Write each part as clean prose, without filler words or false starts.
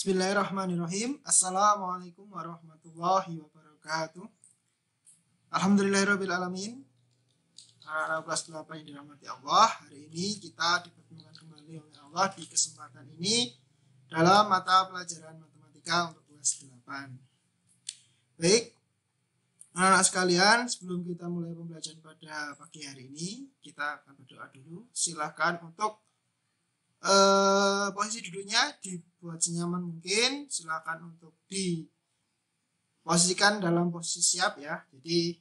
Bismillahirrahmanirrahim. Assalamualaikum warahmatullahi wabarakatuh. Alhamdulillahirabbil alamin. Anak kelas 8 yang dirahmati Allah, hari ini kita dipertemukan kembali oleh Allah di kesempatan ini dalam mata pelajaran matematika untuk kelas 8. Baik, anak-anak sekalian, sebelum kita mulai pembelajaran pada pagi hari ini, kita akan berdoa dulu. Silahkan untuk posisi duduknya dibuat senyaman mungkin. Silakan untuk diposisikan dalam posisi siap ya. Jadi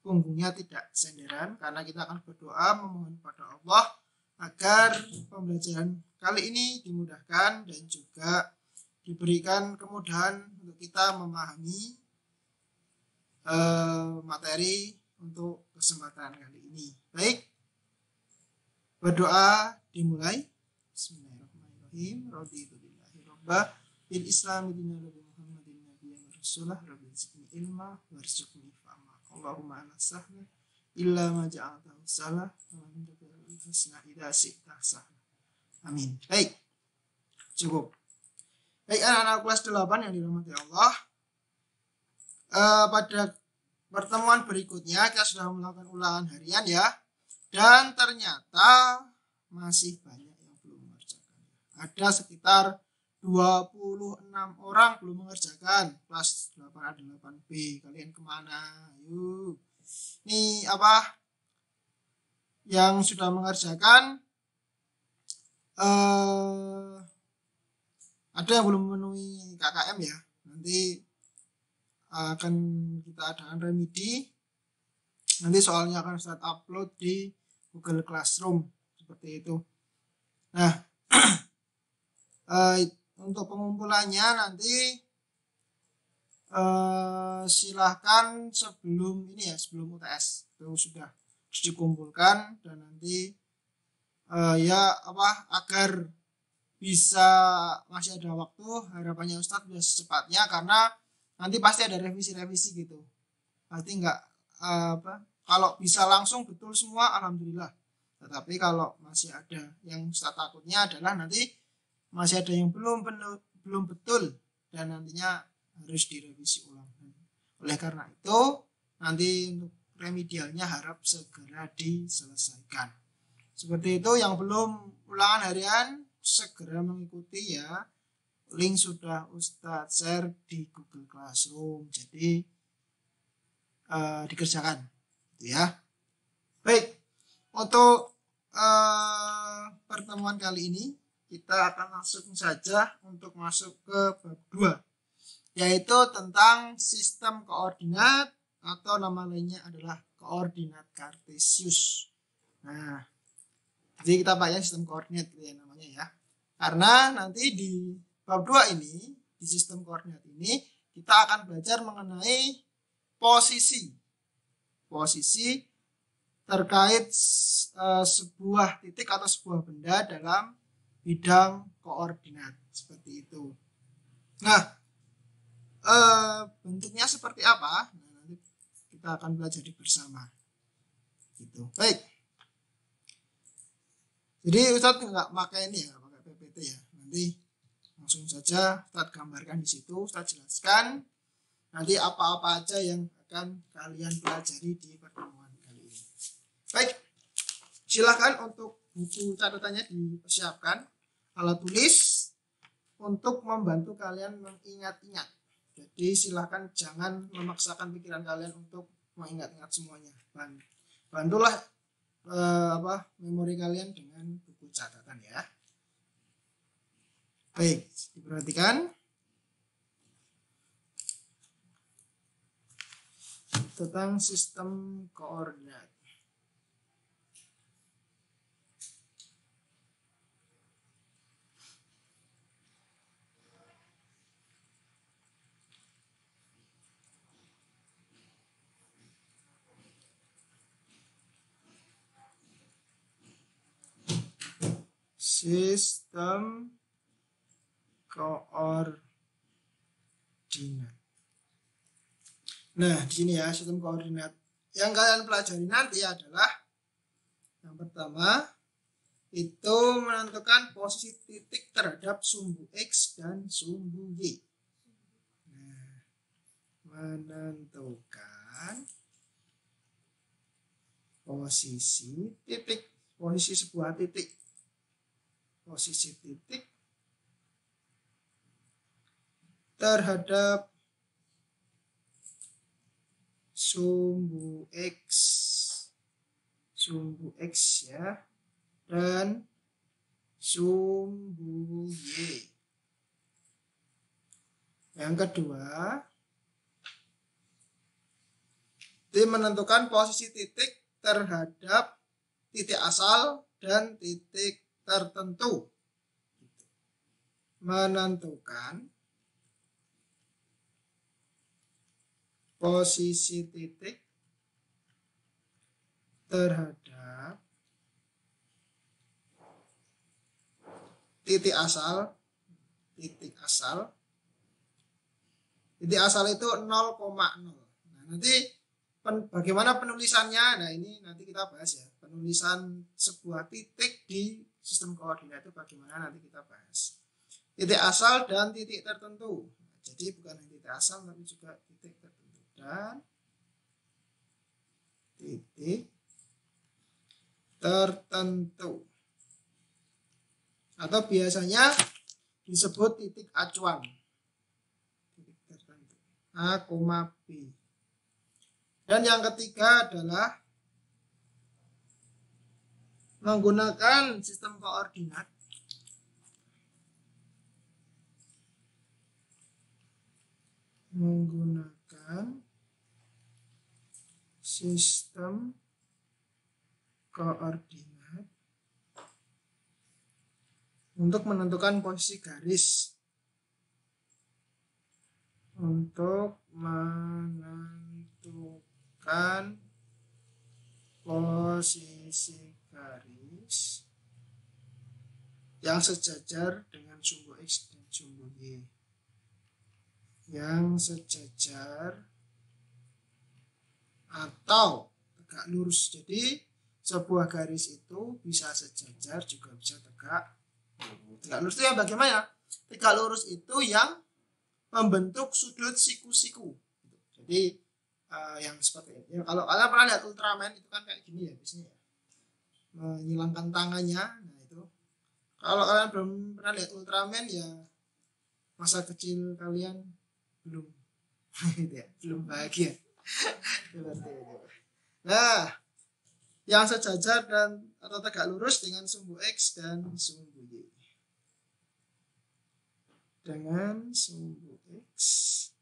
punggungnya tidak senderan, karena kita akan berdoa memohon kepada Allah agar pembelajaran kali ini dimudahkan dan juga diberikan kemudahan untuk kita memahami materi untuk kesempatan kali ini. Baik, berdoa dimulai. Bismillahirrahmanirrahim. Raditu billahi rabba bil islami dinan nabi Muhammadin nabiyyan rasulah rabbil zidni ilma warzuqni fahma. Allahumma la sahla illa ma ja'altahu sahla wa anta taj'alul husna idza syi'ta sahla. Amin. Baik. Cukup. Baik, anak-anak kelas 8 yang dirahmati Allah. Pada pertemuan berikutnya kita sudah melakukan ulangan harian ya. Dan ternyata masih banyak ada sekitar 26 orang belum mengerjakan. Kelas 8A 8B, kalian kemana? Yuk. Ini apa? Yang sudah mengerjakan ada yang belum memenuhi KKM ya. Nanti akan kita adakan remedi. Nanti soalnya akan saya upload di Google Classroom seperti itu. Nah, untuk pengumpulannya nanti silahkan sebelum ini ya, sebelum UTS itu sudah dikumpulkan, dan nanti agar bisa masih ada waktu, harapannya Ustadz bisa secepatnya, karena nanti pasti ada revisi-revisi gitu. Nanti kalau bisa langsung betul semua alhamdulillah, tetapi kalau masih ada yang Ustadz takutnya adalah nanti masih ada yang belum betul dan nantinya harus direvisi ulang. Oleh karena itu nanti untuk remedialnya harap segera diselesaikan. Seperti itu, yang belum ulangan harian segera mengikuti ya. Link sudah Ustadz share di Google Classroom, jadi dikerjakan gitu ya. Baik, untuk pertemuan kali ini kita akan langsung saja untuk masuk ke bab 2, yaitu tentang sistem koordinat atau nama lainnya adalah koordinat kartesius. Nah, jadi kita pakai sistem koordinat gitu ya namanya ya. Karena nanti di bab 2 ini, di sistem koordinat ini, kita akan belajar mengenai posisi terkait sebuah titik atau sebuah benda dalam bidang koordinat seperti itu. Nah, bentuknya seperti apa? Nah, nanti kita akan belajar bersama. Gitu. Baik. Jadi Ustadz nggak pakai ini ya, pakai PPT ya. Nanti langsung saja Ustadz gambarkan di situ, Ustadz jelaskan nanti apa-apa aja yang akan kalian pelajari di pertemuan kali ini. Baik. Silakan untuk buku catatannya dipersiapkan, alat tulis untuk membantu kalian mengingat-ingat. Jadi silakan jangan memaksakan pikiran kalian untuk mengingat-ingat semuanya. Bantulah memori kalian dengan buku catatan ya. Baik, diperhatikan tentang sistem koordinat. Sistem koordinat. Nah, di sini ya sistem koordinat. Yang kalian pelajari nanti adalah yang pertama itu menentukan posisi titik terhadap sumbu X dan sumbu Y. Nah, menentukan posisi titik, posisi sebuah titik, posisi titik terhadap sumbu X ya, dan sumbu Y. Yang kedua, dia menentukan posisi titik terhadap titik asal dan titik tertentu. Menentukan posisi titik terhadap titik asal. Titik asal itu 0,0. Nah, nanti bagaimana penulisannya? Nah, ini nanti kita bahas ya. Penulisan sebuah titik di sistem koordinat itu bagaimana, nanti kita bahas. Titik asal dan titik tertentu. Jadi bukan hanya titik asal tapi juga titik tertentu dan titik tertentu. Atau biasanya disebut titik acuan. Titik tertentu. A, B. Dan yang ketiga adalah menggunakan sistem koordinat. Menggunakan sistem koordinat untuk menentukan posisi garis. Untuk menentukan posisi garis yang sejajar dengan sumbu X dan sumbu Y. Yang sejajar atau tegak lurus. Jadi sebuah garis itu bisa sejajar juga bisa tegak lurus. Tegak lurus itu yang bagaimana? Tegak lurus itu yang membentuk sudut siku-siku. Jadi yang seperti ini. Kalau kalian pernah lihat Ultraman itu kan kayak gini ya biasanya. Menyilangkan tangannya. Nah itu. Kalau kalian belum pernah lihat Ultraman ya masa kecil kalian belum belum bahagia. Nah, yang sejajar dan atau tegak lurus dengan sumbu X dan sumbu Y. Dengan sumbu X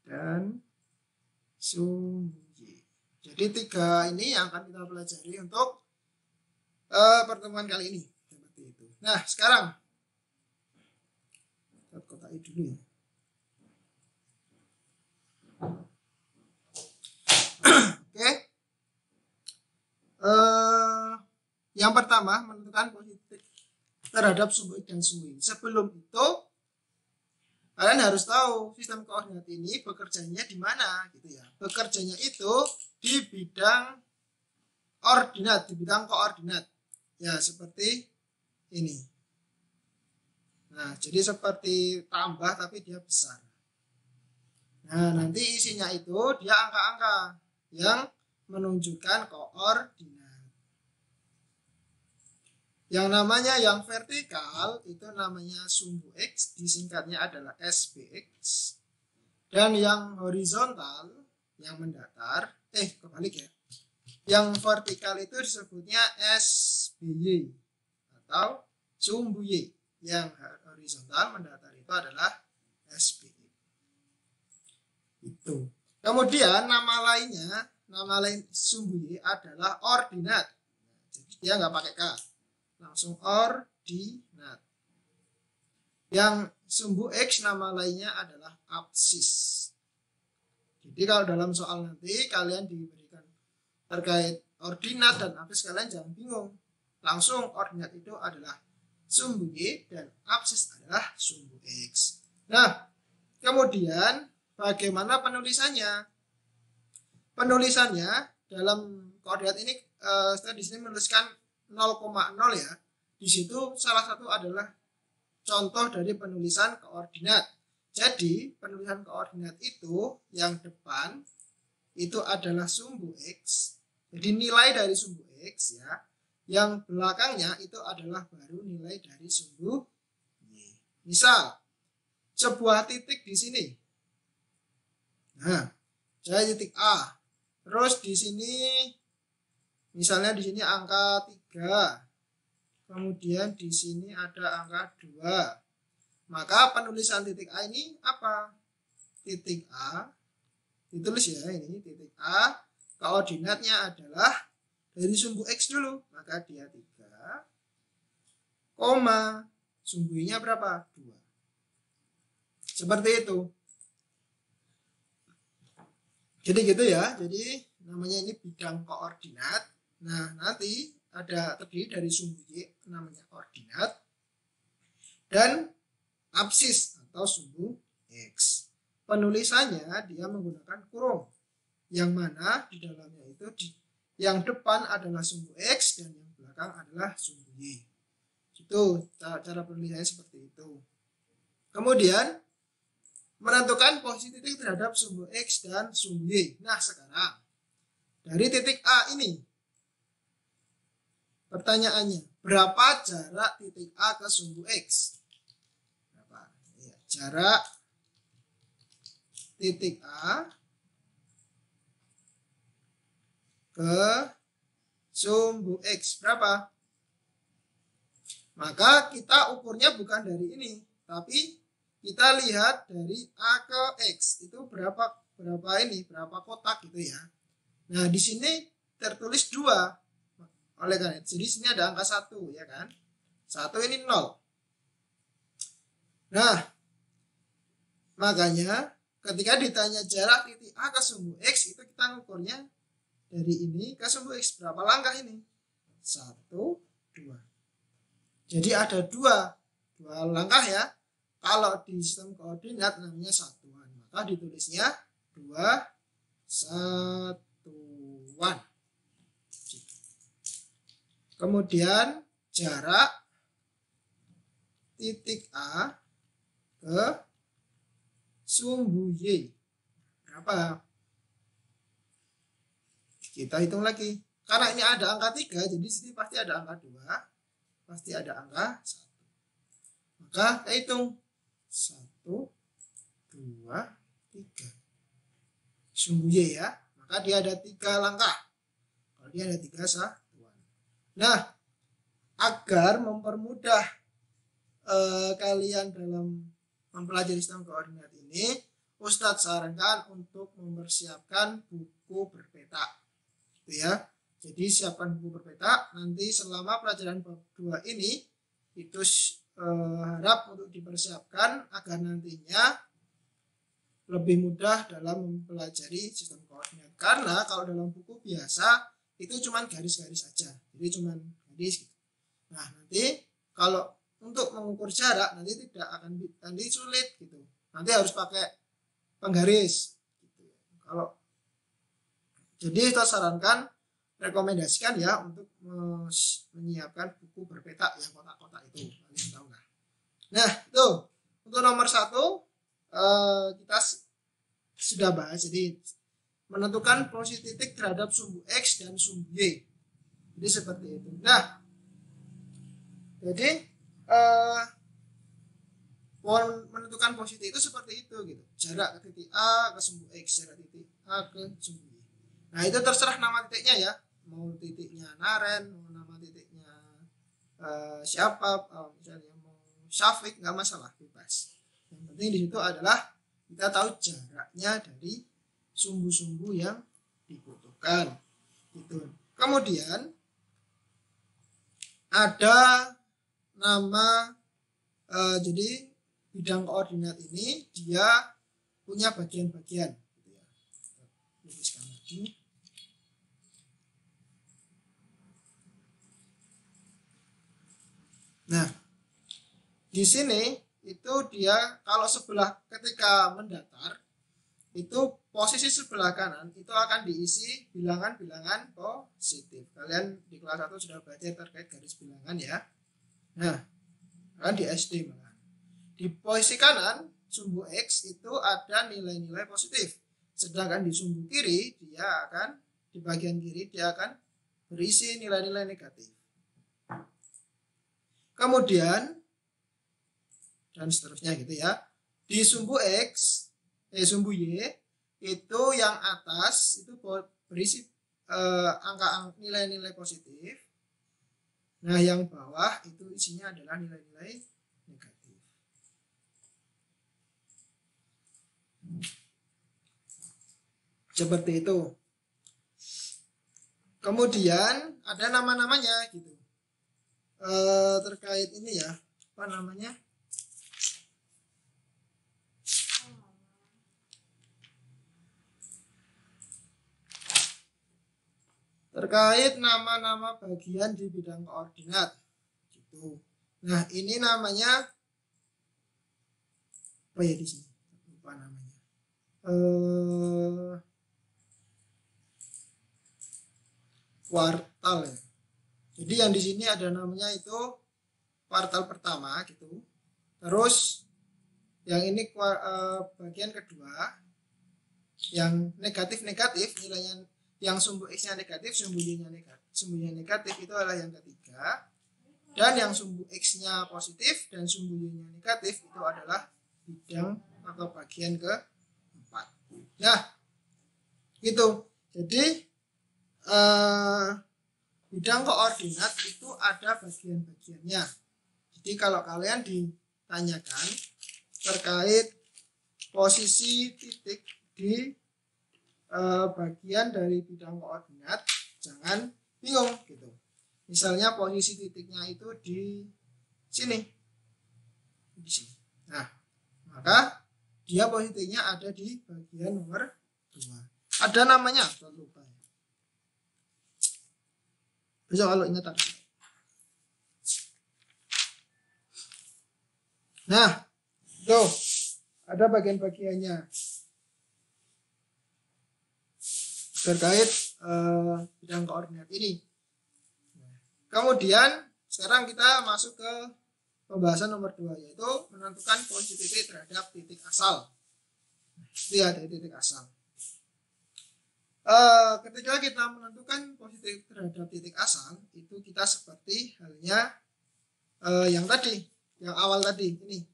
dan sumbu Y. Jadi tiga ini yang akan kita pelajari untuk pertemuan kali ini. Seperti itu. Nah, sekarang kita kotai dulu ya. Oke. Yang pertama menentukan posisi terhadap sumbu X dan sumbu Y. Sebelum itu kalian harus tahu sistem koordinat ini bekerjanya di mana gitu ya. Bekerjanya itu di bidang ordinat, di bidang koordinat. Ya, seperti ini. Nah, jadi seperti tambah tapi dia besar. Nah, nanti isinya itu dia angka-angka yang menunjukkan koordinat. Yang namanya yang vertikal itu namanya sumbu X, disingkatnya adalah SBX. Dan yang horizontal, yang mendatar, kebalik ya. Yang vertikal itu disebutnya SBY atau sumbu Y. Yang horizontal mendatar itu adalah SBX. Itu. Kemudian nama lain sumbu Y adalah ordinat. Jadi dia nggak pakai K, langsung ordinat. Yang sumbu X nama lainnya adalah absis. Jadi kalau dalam soal nanti kalian diberikan terkait ordinat dan absis, kalian jangan bingung. Langsung ordinat itu adalah sumbu Y dan absis adalah sumbu X. Nah, kemudian bagaimana penulisannya? Penulisannya dalam koordinat ini saya di sini menuliskan 0,0 ya. di situ salah satu adalah contoh dari penulisan koordinat. Jadi penulisan koordinat itu yang depan itu adalah sumbu X. Jadi nilai dari sumbu X ya. Yang belakangnya itu adalah baru nilai dari sumbu Y. Misal sebuah titik di sini. Nah, jadi titik A. Terus di sini misalnya di sini angka 3. Kemudian di sini ada angka 2. Maka penulisan titik A ini apa? Titik A. Ditulis ya ini titik A. Koordinatnya adalah dari sumbu X dulu. Maka dia 3. Koma. Sumbu Y-nya berapa? 2. Seperti itu. Jadi gitu ya. Jadi namanya ini bidang koordinat. Nah, nanti ada terdiri dari sumbu Y namanya koordinat dan absis atau sumbu X. Penulisannya dia menggunakan kurung yang mana di dalamnya itu yang depan adalah sumbu X dan yang belakang adalah sumbu Y. Itu cara penulisannya seperti itu. Kemudian menentukan posisi titik terhadap sumbu X dan sumbu Y. Nah, sekarang dari titik A ini pertanyaannya, berapa jarak titik A ke sumbu X? Berapa? Ya, jarak titik A ke sumbu X berapa? Maka kita ukurnya bukan dari ini, tapi kita lihat dari A ke X itu berapa ini, berapa kotak gitu ya. Nah, di sini tertulis 2. Oleh karena itu, jadi sini ada angka 1 ya kan. 1 ini 0. Nah, makanya ketika ditanya jarak titik A ke sumbu X itu kita ngukurnya dari ini ke sumbu X berapa langkah ini? 1, 2. Jadi ada 2 langkah ya. Kalau di sistem koordinat namanya satuan, maka ditulisnya 2 satuan. Kemudian jarak titik A ke sumbu Y berapa? Kita hitung lagi. Karena ini ada angka 3, jadi sini pasti ada angka 2, pasti ada angka 1. Maka kita hitung 1, 2, 3. Sumbu Y ya. Maka dia ada 3 langkah. Kalau dia ada 3 satuan. Nah, agar mempermudah kalian dalam mempelajari sistem koordinat ini, Ustadz sarankan untuk mempersiapkan buku berpeta. Gitu ya. Jadi siapkan buku berpeta. Nanti selama pelajaran bab 2 ini itu harap untuk dipersiapkan agar nantinya lebih mudah dalam mempelajari sistem koordinat. Karena kalau dalam buku biasa itu cuma garis-garis saja. Jadi cuma garis gitu. Nah, nanti kalau untuk mengukur jarak nanti tidak akan sulit gitu. Nanti harus pakai penggaris gitu. Kalau jadi kita sarankan rekomendasikan ya untuk menyiapkan buku berpeta yang kotak-kotak itu. Kalian tahu nggak? Nah, itu untuk nomor 1 kita sudah bahas. Jadi menentukan posisi titik terhadap sumbu X dan sumbu Y. Jadi seperti itu. Nah, jadi menentukan posisi itu seperti itu gitu. Jarak ke titik A ke sumbu X, jarak titik A ke sumbu Y. Nah, itu terserah nama titiknya ya. Mau titiknya Naren, mau nama titiknya siapa, misalnya mau Syafiq, nggak masalah, bebas. Yang penting di situ adalah kita tahu jaraknya dari sumbu-sumbu yang dibutuhkan. Gitu. Kemudian ada nama jadi bidang koordinat ini dia punya bagian-bagian. Gitu ya. Tuliskan lagi. Nah, di sini itu dia kalau sebelah ketika mendatar itu posisi sebelah kanan itu akan diisi bilangan-bilangan positif. Kalian di kelas 1 sudah belajar terkait garis bilangan ya. Nah, kan di SD malah. Di posisi kanan sumbu X itu ada nilai-nilai positif. Sedangkan di sumbu kiri dia akan di bagian kiri dia akan berisi nilai-nilai negatif. Kemudian dan seterusnya gitu ya. Di sumbu sumbu Y itu yang atas itu berisi angka nilai-nilai positif. Nah, yang bawah itu isinya adalah nilai-nilai negatif. Seperti itu. Kemudian ada nama-namanya gitu. Terkait ini ya, apa namanya? Terkait nama-nama bagian di bidang koordinat gitu. Nah, ini namanya apa ya di sini? Lupa namanya. Kuartal ya. Jadi yang di sini ada namanya itu kuartal pertama gitu. Terus yang ini bagian kedua yang negatif-negatif nilainya, yang sumbu X-nya negatif, sumbu Y-nya negatif. Sumbu Y negatif itu adalah yang ketiga. Dan yang sumbu X-nya positif dan sumbu Y-nya negatif itu adalah bidang atau bagian keempat. Nah, gitu. Jadi bidang koordinat itu ada bagian-bagiannya. Jadi kalau kalian ditanyakan terkait posisi titik di bagian dari bidang koordinat, jangan bingung gitu. Misalnya posisi titiknya itu di sini. Nah, maka dia posisinya ada di bagian nomor 2. Ada namanya, jangan lupa. Besok kalau ingat ada. Nah, tuh ada bagian-bagiannya terkait bidang koordinat ini. Kemudian sekarang kita masuk ke pembahasan nomor 2, yaitu menentukan posisi titik terhadap titik asal. Itu ya, dari titik asal. Ketika kita menentukan posisi terhadap titik asal, itu kita seperti halnya yang tadi, yang awal tadi ini,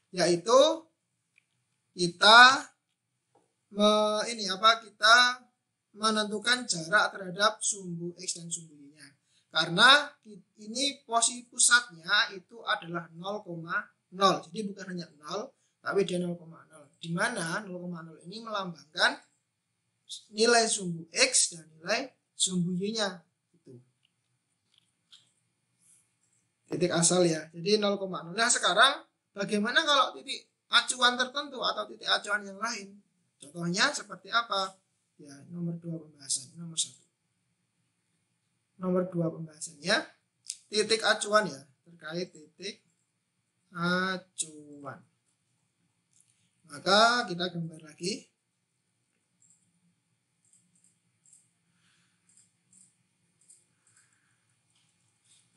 yaitu kita kita menentukan jarak terhadap sumbu X dan sumbu Y-nya. Karena ini posisi pusatnya itu adalah 0,0. Jadi bukan hanya 0, tapi dia 0,0. Di mana 0,0 ini melambangkan nilai sumbu X dan nilai sumbu Y-nya. Titik asal ya. Jadi 0,0. Nah, sekarang bagaimana kalau titik acuan tertentu atau titik acuan yang lain? Contohnya seperti apa? Ya, nomor 2 pembahasan. Nomor 1. Nomor 2 pembahasannya titik acuan ya, terkait titik acuan. Maka kita gambar lagi.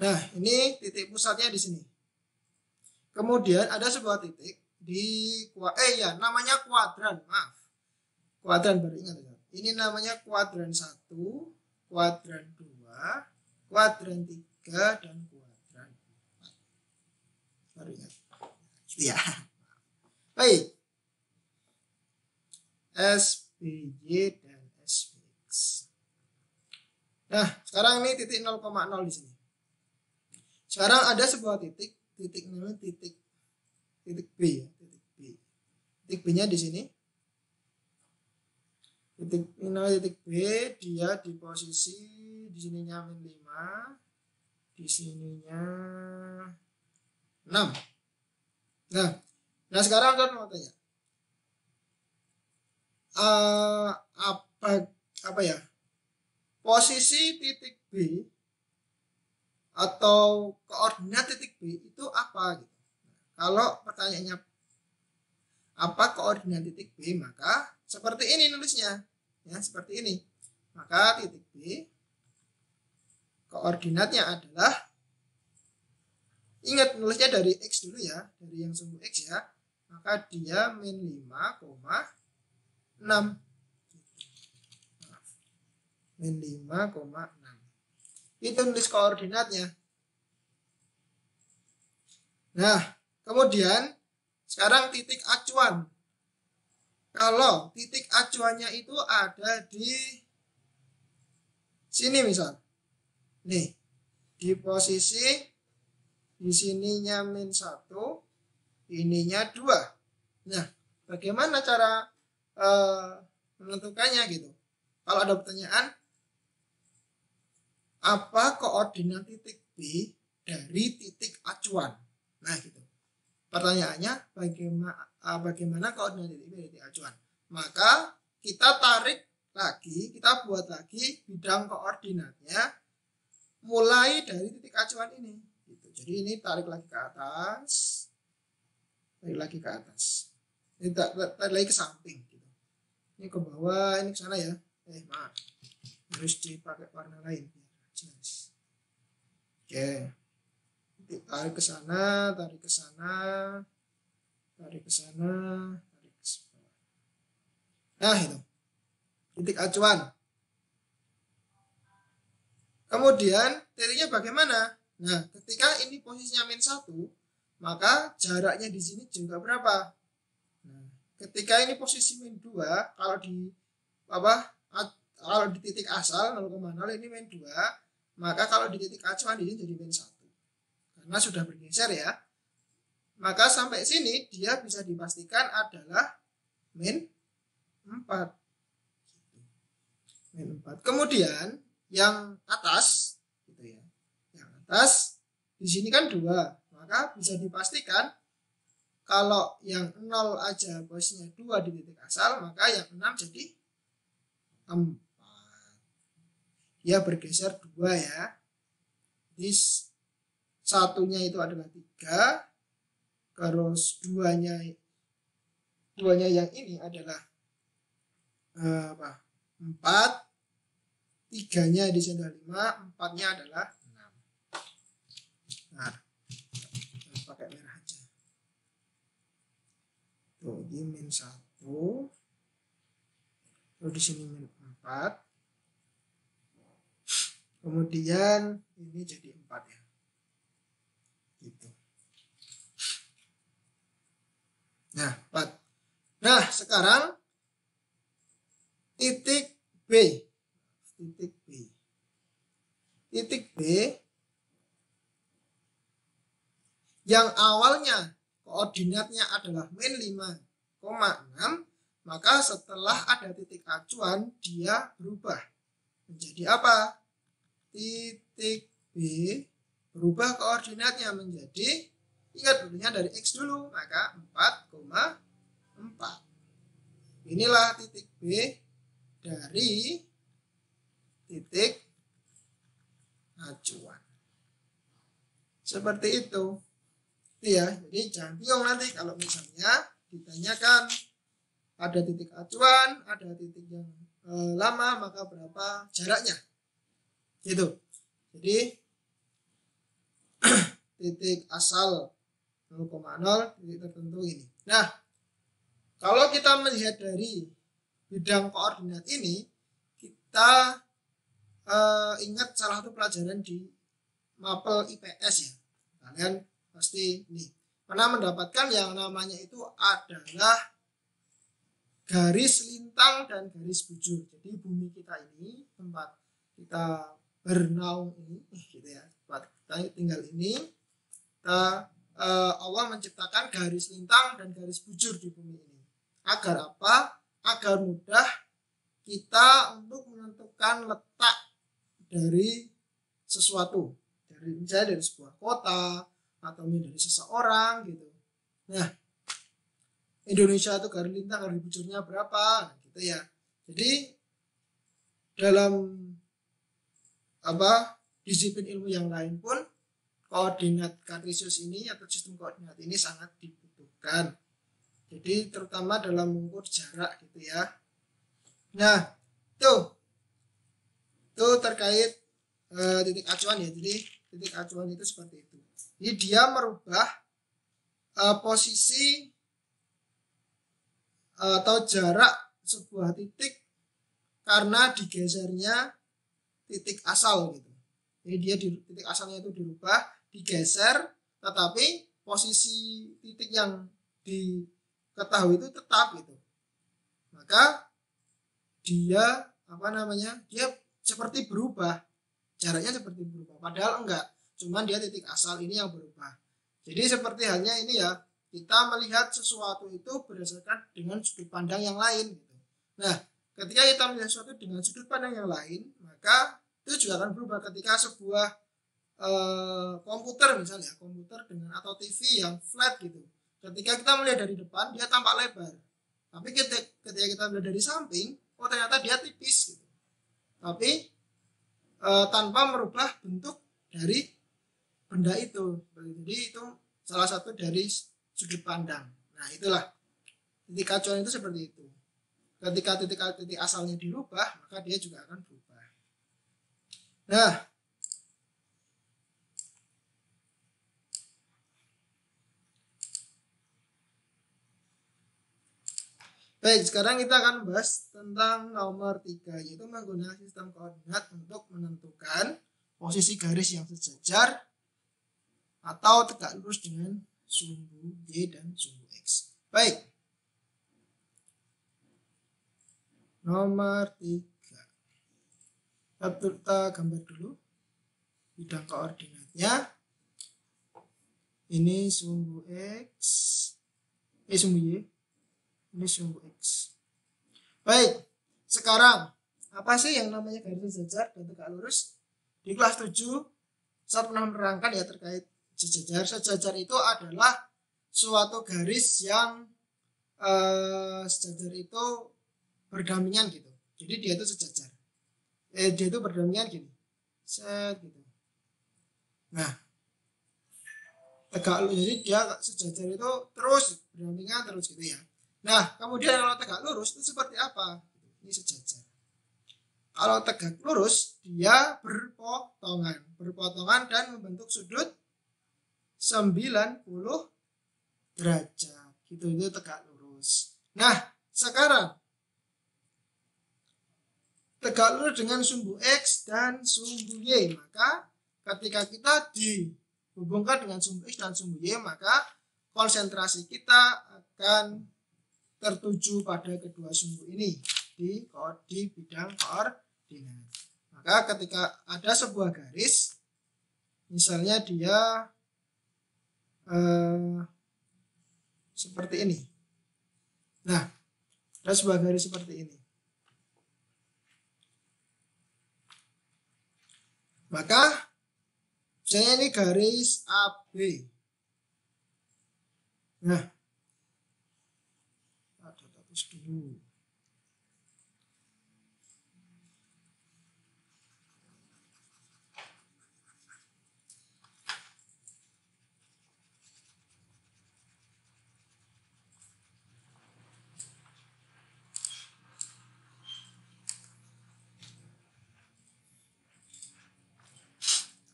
Nah, ini titik pusatnya di sini. Kemudian ada sebuah titik di namanya kuadran, maaf. Kuadran baru ingat ya. Ini namanya kuadran 1, kuadran 2, kuadran 3 dan kuadran 4. Baru ingat. Iya. Baik. SBY dan SBX. Nah, sekarang ini titik 0,0 di sini. Sekarang ada sebuah titik namanya titik B ya, titik B. Titik B-nya di sini. Titik B, dia di posisi di sininya -5, di sininya 6. Nah sekarang kan mau tanya, apa ya posisi titik B atau koordinat titik B itu apa gitu. Kalau pertanyaannya apa koordinat titik B, maka seperti ini nulisnya ya, seperti ini. Maka titik B koordinatnya adalah Ingat nulisnya dari X dulu ya, dari yang sumbu X ya. Maka dia min 5,6. Min 5,6. Itu nulis koordinatnya. Nah, kemudian sekarang titik acuan. Kalau titik acuannya itu ada di sini misal. Nih, di posisi di sininya min 1, ininya 2. Nah, bagaimana cara menentukannya gitu? Kalau ada pertanyaan, apa koordinat titik B dari titik acuan? Nah, gitu. Pertanyaannya bagaimana koordinat titik B dari titik acuan? Maka kita tarik lagi, kita buat lagi bidang koordinatnya mulai dari titik acuan ini. Gitu. Jadi ini tarik lagi ke atas, tarik lagi ke atas, ini tarik lagi ke samping. Gitu. Ini ke bawah, ini ke sana ya. Maaf, harus dipakai warna lain. Jelas. Oke. Tarik ke sana, tarik ke sana, tarik ke sana, tarik ke sana. Nah, itu. Titik acuan. Kemudian titiknya bagaimana? Nah, ketika ini posisinya min 1, maka jaraknya di sini juga berapa? Nah, ketika ini posisi min 2, kalau di titik asal 0,0 ini min 2, maka kalau di titik acuan ini jadi min 1. Karena sudah bergeser ya. Maka sampai sini dia bisa dipastikan adalah min 4. Min 4. Kemudian yang atas gitu ya. Yang atas di sini kan 2. Maka bisa dipastikan kalau yang 0 aja posisinya 2 di titik asal, maka yang 6 jadi 4. Dia bergeser 2 ya. Jadi satunya itu adalah 3, terus duanya yang ini adalah 4, 3-nya di sini adalah 5, 4-nya adalah 6. Nah, pakai merah aja. Tuh, ini min 1. Terus di sini min 4. Kemudian ini jadi 4 ya. Gitu. Nah, 4. Nah, sekarang titik B. Titik B. Titik B yang awalnya koordinatnya adalah min 5,6, maka setelah ada titik acuan dia berubah menjadi apa? Titik B berubah koordinatnya menjadi, ingat dulunya dari X dulu, maka 4,4. Inilah titik B dari titik acuan. Seperti itu. Ya, jadi jangan bingung nanti kalau misalnya ditanyakan ada titik acuan, ada titik yang lama, maka berapa jaraknya. Gitu. Jadi titik asal 0,0, titik tertentu ini. Nah, kalau kita melihat dari bidang koordinat ini, kita ingat salah satu pelajaran di mapel IPS ya. Kalian pasti ini pernah mendapatkan yang namanya itu adalah garis lintang dan garis bujur. Jadi bumi kita ini, tempat kita bernaung ini, gitu ya, tempat kita tinggal ini, Allah menciptakan garis lintang dan garis bujur di bumi ini. Agar apa? Agar mudah kita untuk menentukan letak dari sesuatu, misalnya dari sebuah kota atau dari seseorang gitu. Nah, Indonesia itu garis lintang, garis bujurnya berapa, gitu ya. Jadi dalam disiplin ilmu yang lain pun koordinat kartesius ini atau sistem koordinat ini sangat dibutuhkan. Jadi terutama dalam mengukur jarak gitu ya. Nah, itu terkait titik acuan ya. Jadi titik acuan itu seperti itu. Jadi dia merubah posisi atau jarak sebuah titik karena digesernya titik asal gitu. Jadi dia titik asalnya itu dirubah, digeser, tetapi posisi titik yang diketahui itu tetap gitu. Maka dia dia seperti berubah, jaraknya seperti berubah, padahal enggak, cuman dia titik asal ini yang berubah. Jadi seperti halnya ini ya, kita melihat sesuatu itu berdasarkan dengan sudut pandang yang lain gitu. Nah, ketika kita melihat sesuatu dengan sudut pandang yang lain, maka itu juga akan berubah. Ketika sebuah komputer misalnya, komputer dengan atau TV yang flat gitu, ketika kita melihat dari depan dia tampak lebar, tapi ketika kita melihat dari samping, oh ternyata dia tipis gitu. Tapi tanpa merubah bentuk dari benda itu. Jadi itu salah satu dari sudut pandang. Nah itulah titik acuan itu seperti itu. Ketika titik asalnya dirubah, maka dia juga akan berubah. Nah, baik, sekarang kita akan bahas tentang nomor 3, yaitu menggunakan sistem koordinat untuk menentukan posisi garis yang sejajar atau tegak lurus dengan sumbu Y dan sumbu X. Baik. Nomor 3. Kita gambar dulu bidang koordinatnya. Ini sumbu X, sumbu Y, ini sumbu X. Baik, sekarang apa sih yang namanya garis sejajar dan tegak lurus? Di kelas 7 saya pernah menerangkan ya terkait sejajar. Sejajar itu adalah suatu garis yang sejajar itu berdampingan gitu. Jadi dia itu sejajar. Dia itu berdampingan gini. Set gitu. Nah, tegak lurus, jadi dia sejajar itu terus berdampingan terus gitu ya. Nah, kemudian kalau tegak lurus itu seperti apa? Ini sejajar. Kalau tegak lurus dia berpotongan dan membentuk sudut 90 derajat. Gitu, itu tegak lurus. Nah, sekarang tegak lurus dengan sumbu X dan sumbu Y, maka ketika kita dihubungkan dengan sumbu X dan sumbu Y, maka konsentrasi kita akan tertuju pada kedua sumbu ini di bidang koordinat. Maka ketika ada sebuah garis, misalnya dia seperti ini. Nah, ada sebuah garis seperti ini. Maka misalnya ini garis AB. Nah, ada hapus dulu.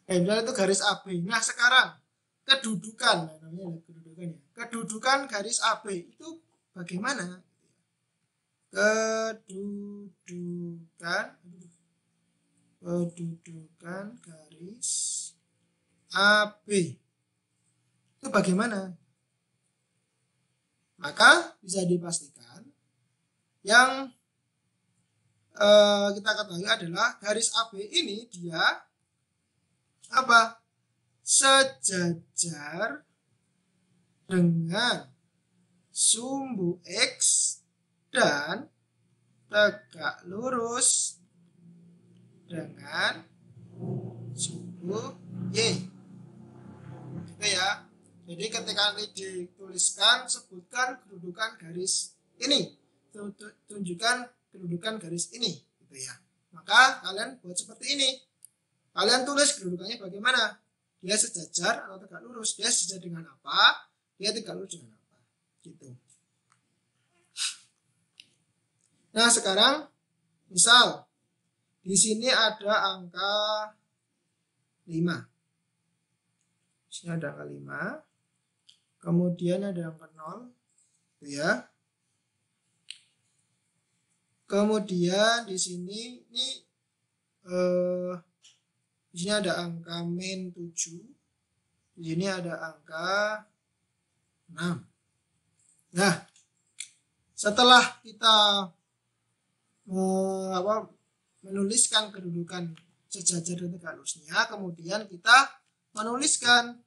Itu garis AB. Nah, sekarang kedudukan, namanya kedudukan ya. Kedudukan garis AB itu bagaimana? Kedudukan garis AB itu bagaimana? Maka bisa dipastikan yang kita ketahui adalah garis AB ini dia apa? Sejajar dengan sumbu X dan tegak lurus dengan sumbu Y. Gitu ya. Jadi ketika ini dituliskan, sebutkan kedudukan garis ini, tunjukkan kedudukan garis ini, gitu ya. Maka kalian buat seperti ini. Kalian tulis kedudukannya bagaimana? Dia sejajar atau tegak lurus? Dia sejajar dengan apa? Dia tegak lurus dengan apa? Gitu. Nah, sekarang misal di sini ada angka 5. Di Sini ada angka 5. Kemudian ada angka 0. Gitu ya. Kemudian di sini di sini ada angka min 7. Di sini ada angka 6. Nah, setelah kita menuliskan kedudukan sejajar dan tegak lurusnya, kemudian kita menuliskan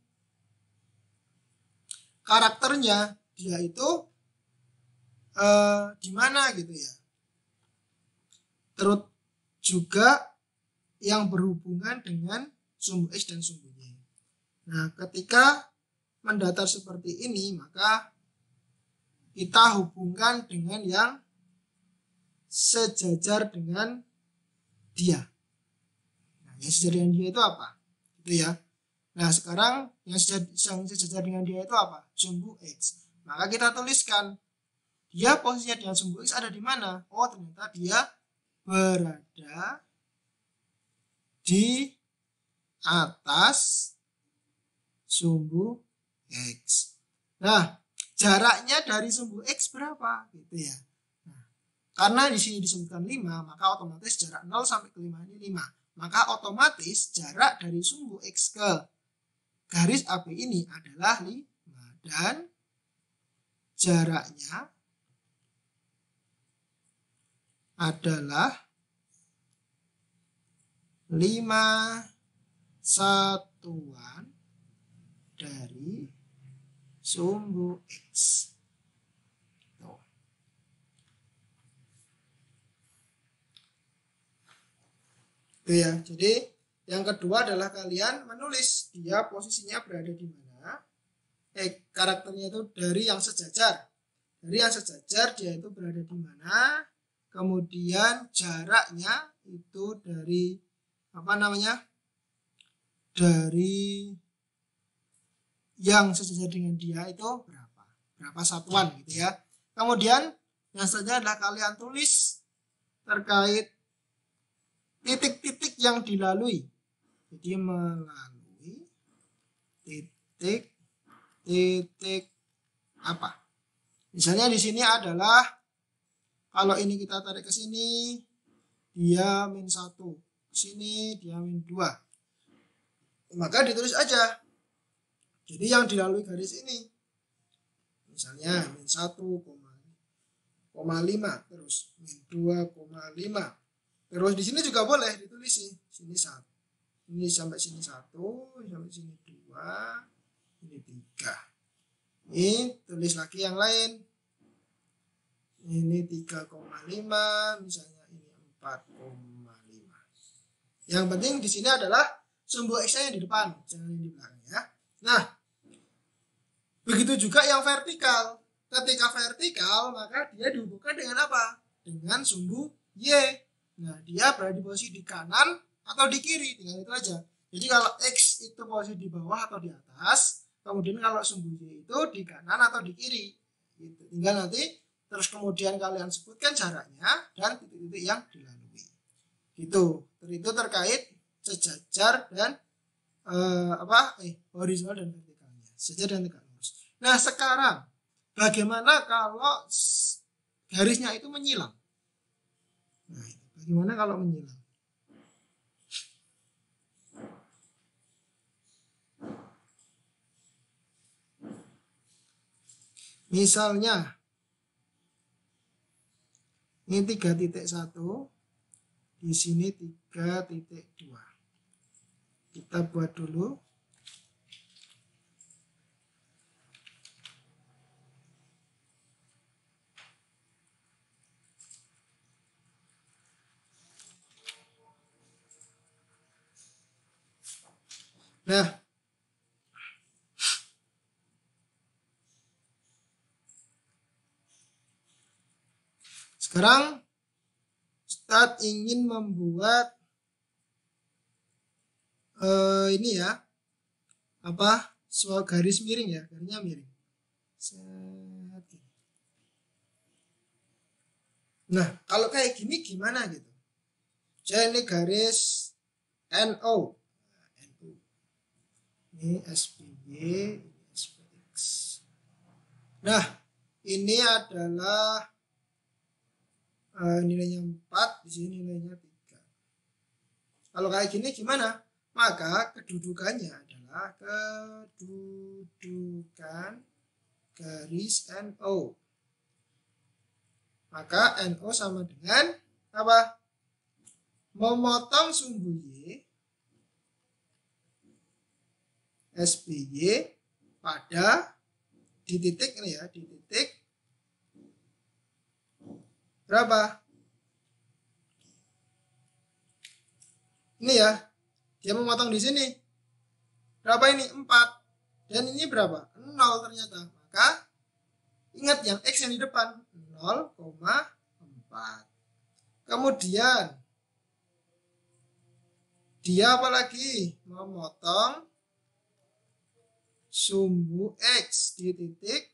karakternya dia itu di mana gitu ya. Terus juga yang berhubungan dengan sumbu X dan sumbu Y. Nah, ketika mendatar seperti ini, maka kita hubungkan dengan yang sejajar dengan dia. Nah, yang sejajar dengan dia itu apa? Gitu ya. Nah, sekarang yang sejajar dengan dia itu apa? Sumbu X. Maka kita tuliskan dia posisinya dengan sumbu X ada di mana? Oh, ternyata dia berada di atas sumbu X. Nah, jaraknya dari sumbu X berapa? Gitu ya. Nah, karena di sini disebutkan 5, maka otomatis jarak 0 sampai ke 5 ini 5. Maka otomatis jarak dari sumbu X ke garis AB ini adalah 5. Dan jaraknya adalah 5 satuan dari sumbu X. Tuh. Itu ya. Jadi yang kedua adalah kalian menulis dia posisinya berada di mana. Karakternya itu dari yang sejajar. Dari yang sejajar dia itu berada di mana. Kemudian jaraknya itu dari dari yang sejajar dengan dia itu berapa satuan gitu ya. Kemudian yang selanjutnya adalah kalian tulis terkait titik-titik yang dilalui. Jadi melalui titik apa? Misalnya di sini adalah kalau ini kita tarik ke sini dia min 1, sini dia min 2. Maka ditulis aja. Jadi yang dilalui garis ini misalnya min 1,5 terus min 2,5. Terus di sini juga boleh ditulis sih. Sini 1. Ini sampai sini 1, sampai sini 2, ini 3. Ini tulis lagi yang lain. Ini 3,5, misalnya ini 4,5. Yang penting di sini adalah sumbu X-nya yang di depan, jangan yang di belakang ya. Nah, begitu juga yang vertikal. Ketika vertikal, maka dia dihubungkan dengan apa? Dengan sumbu Y. Nah, dia berada di posisi di kanan atau di kiri, tinggal itu aja. Jadi kalau X itu posisi di bawah atau di atas, kemudian kalau sumbu Y itu di kanan atau di kiri. Gitu. Tinggal nanti terus kemudian kalian sebutkan jaraknya dan titik-titik yang dilalui. Gitu. Itu terkait sejajar dan horizontal dan vertikalnya. Sejajar dan tegak lurus. Nah, sekarang bagaimana kalau garisnya itu menyilang? Nah, bagaimana kalau menyilang? Misalnya ini 3.1, di sini 3.2. Kita buat dulu. Nah, sekarang Ustadz ingin membuat ini ya, soal garis miring ya, garisnya miring. Nah, kalau kayak gini gimana gitu? Jadi ini garis NO. Ini SPY, ini SPX. Nah, ini adalah nilainya 4, di sini nilainya 3. Kalau kayak gini gimana? Maka kedudukannya adalah kedudukan garis NO. Maka NO sama dengan apa? Memotong sumbu Y SPY pada di titik ini ya, di titik berapa? Ini ya, dia memotong di sini. Berapa ini? 4. Dan ini berapa? 0 ternyata. Maka ingat yang X yang di depan 0,4. Kemudian dia apa lagi? Memotong sumbu X di titik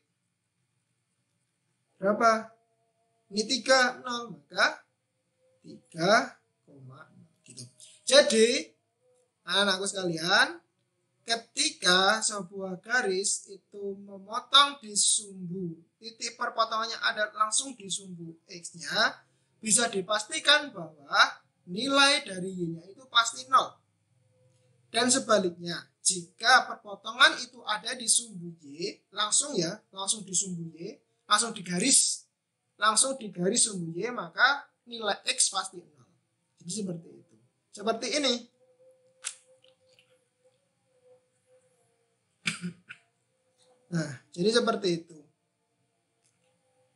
berapa? Ini 3, 0, maka 3,0 gitu. Jadi, anak-anakku sekalian, ketika sebuah garis itu memotong di sumbu, titik perpotongannya ada langsung di sumbu X-nya, bisa dipastikan bahwa nilai dari Y-nya itu pasti 0. Dan sebaliknya, jika perpotongan itu ada di sumbu Y, langsung di sumbu Y, langsung di garis sumbu Y, maka nilai X pasti 0. Jadi seperti itu. Seperti ini. Nah, jadi seperti itu.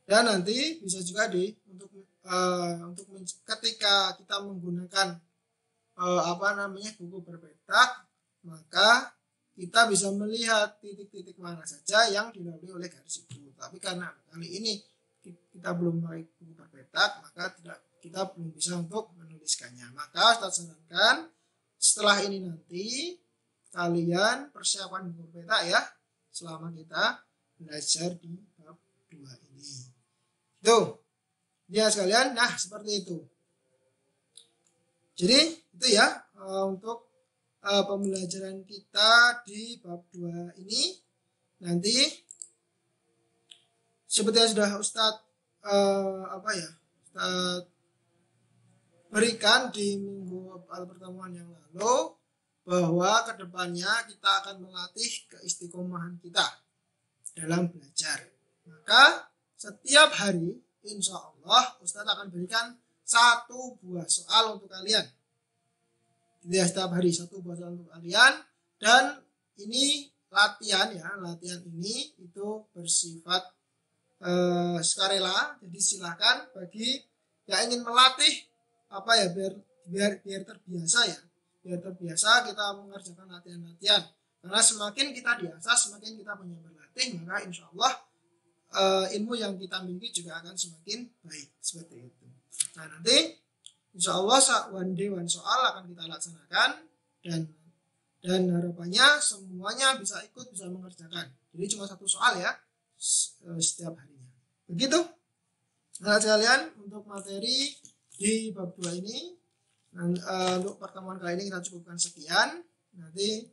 Dan nanti bisa juga untuk ketika kita menggunakan buku berpetak, maka kita bisa melihat titik-titik mana saja yang dilalui oleh garis itu. Tapi karena kali ini kita belum pakai buku berpetak, maka kita belum bisa untuk menuliskannya. Maka Ustaz sarankan setelah ini nanti kalian persiapkan buku berpetak ya, selama kita belajar di bab 2 ini. Tuh, ya sekalian, nah seperti itu. Jadi itu ya untuk pembelajaran kita di bab 2 ini. Nanti seperti yang sudah Ustadz Ustadz berikan di minggu pertemuan yang lalu, bahwa kedepannya kita akan melatih keistiqomahan kita dalam belajar. Maka setiap hari insya Allah Ustadz akan berikan 1 buah soal untuk kalian. Jadi setiap hari 1 buah soal untuk kalian. Dan ini latihan ini itu bersifat sukarela. Jadi silakan bagi yang ingin melatih biar terbiasa ya. Biar terbiasa kita mengerjakan latihan-latihan. Karena semakin kita biasa, semakin kita banyak berlatih, maka insya Allah ilmu yang kita miliki juga akan semakin baik. Seperti itu. Nah nanti insya Allah one day one soal akan kita laksanakan, dan harapannya semuanya bisa ikut, bisa mengerjakan. Jadi cuma 1 soal ya setiap harinya. Begitu. Nah sekalian, untuk materi di bab 2 ini, untuk pertemuan kali ini kita cukupkan sekian. Nanti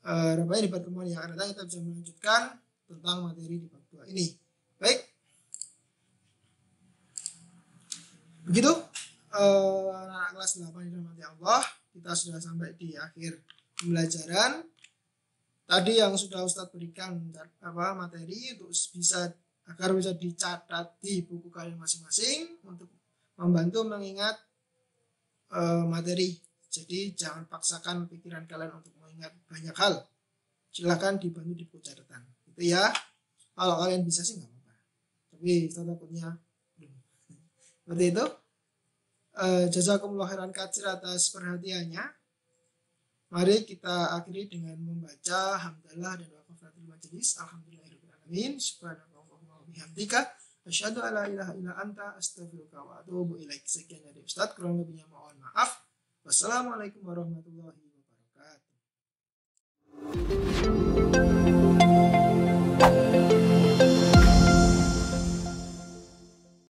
harapannya di pertemuan yang akan datang kita bisa melanjutkan tentang materi di bab 2 ini. Baik. Begitu anak kelas 8 di rahmati Allah, kita sudah sampai di akhir pembelajaran. Tadi yang sudah Ustadz berikan materi untuk agar bisa dicatat di buku kalian masing-masing untuk membantu mengingat materi. Jadi jangan paksakan pikiran kalian untuk mengingat banyak hal. Silakan dibantu di buku catatan. Itu ya. Kalau kalian bisa sih nggak apa-apa. Tapi saya takutnya seperti itu. Jazakumullah khairan katsir atas perhatiannya. Mari kita akhiri dengan membaca hamdalah dan doa kafaratul majelis. Alhamdulillahirabbil alamin. Subhanakallahumma wa bihamdika asyhadu an la ilaha illa anta astaghfiruka wa atubu ilaik. Sekian dari Ustadz, kurang lebihnya mohon maaf. Wassalamualaikum warahmatullahi wabarakatuh.